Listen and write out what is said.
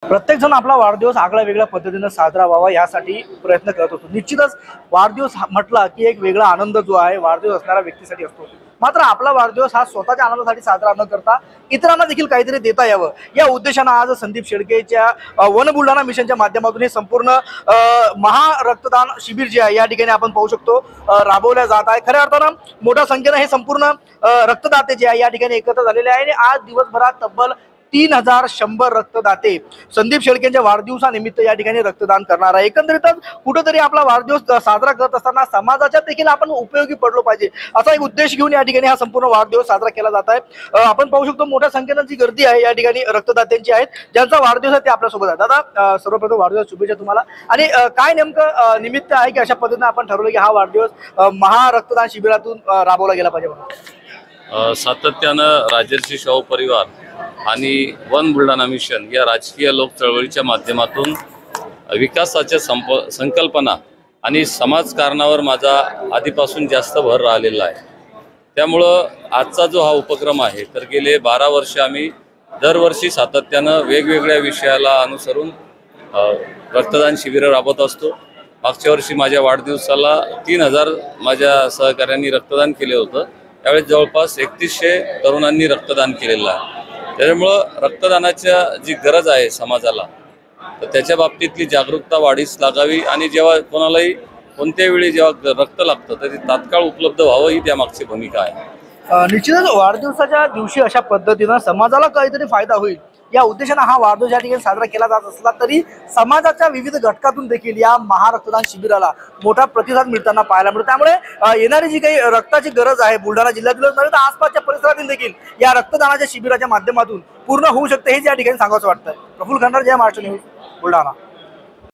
प्रत्येक जण आपला वाढदिवस आगळ्या वेगळ्या पद्धतीने साजरा व्हावा यासाठी प्रयत्न करत असतो। निश्चितच वाढदिवस म्हटला की एक वेगळा आनंद जो आहे वाढदिवस असणाऱ्या व्यक्तीसाठी असतो। मात्र आपला वाढदिवस हा स्वतःच्या आनंदासाठी साजरा न करता इतरांना देखील काहीतरी देता यावं या उद्देशाने आज संदीप शेळकेच्या वन बुलढाणा मिशनच्या माध्यमातून हे संपूर्ण महा रक्तदान शिबिर जे आहे या ठिकाणी आपण पाहू शकतो राबवल्या जात आहे। खऱ्या अर्थानं मोठ्या संख्येने हे संपूर्ण रक्तदाते जे आहे या ठिकाणी एकत्र झालेले आहे आणि आज दिवसभरात तब्बल 3100 रक्तदाते संदीप शेळकेंच्या वाढदिवसानिमित्त या ठिकाणी रक्तदान करणार आहे। एकंदरीतच कुठेतरी आपला वाढदिवस साजरा करत असताना समाजाच्या देखील आपण उपयोगी पडलो पाहिजे असा एक उद्देश घेऊन या ठिकाणी हा संपूर्ण वाढदिवस साजरा केला जात आहे। आपण पाहू शकतो मोठ्या संख्येने जी गर्दी आहे या ठिकाणी रक्तदात्यांची आहेत ज्यांचा वाढदिवस आहे ते आपल्या सोबत आहे। दादा सर्वप्रथम वाढदिवस शुभेच्छा तुम्हाला। आणि काय नेमकं निमित्त आहे की अशा पद्धतीने आपण ठरवलं की हा वाढदिवस महा रक्तदान शिबिरातून राबवला गेला पाहिजे म्हणून? सातत्यानं राजर्षी शाहू परिवार आणि वन बुलढाणा मिशन या राजकीय लोक चळवळीच्या माध्यमातून विकासाच्या संकल्पना आणि समाजकारणावर माझा आधीपासून जास्त भर राहिलेला आहे। त्यामुळं आजचा जो हा उपक्रम आहे तर गेले 12 वर्ष आम्ही दरवर्षी सातत्यानं वेगवेगळ्या विषयाला अनुसरून रक्तदान शिबिरं राबवत असतो। मागच्या वर्षी माझ्या वाढदिवसाला 3000 माझ्या सहकाऱ्यांनी रक्तदान केले होतं। त्यावेळेस जवळपास 3100 तरुणांनी रक्तदान केलेलं आहे। त्यामुळं रक्तदानाच्या जी गरज आहे समाजाला तर त्याच्या बाबतीतली जागरूकता वाढीस लागावी आणि जेव्हा कोणालाही कोणत्याही वेळी जेव्हा रक्त लागतं तर ते तात्काळ उपलब्ध व्हावं ही त्यामागची भूमिका आहे। निश्चितच वाढदिवसाच्या दिवशी अशा पद्धतीनं समाजाला काहीतरी फायदा होईल या उद्देशाने हा वाढदिवस या ठिकाणी साजरा केला जात असला तरी समाजाच्या विविध घटकातून देखील या महारक्तदान शिबिराला मोठा प्रतिसाद मिळताना पाहायला मिळतो। त्यामुळे येणारी जी काही रक्ताची गरज आहे बुलढाणा जिल्ह्यातीलच नव्हे तर आसपासच्या परिसरातील देखील या रक्तदानाच्या शिबिराच्या माध्यमातून पूर्ण होऊ शकते हेच या ठिकाणी सांगावंसं वाटतं। प्रफुल्ल खंडार, जय महाराष्ट्र न्यूज, बुलढाणा।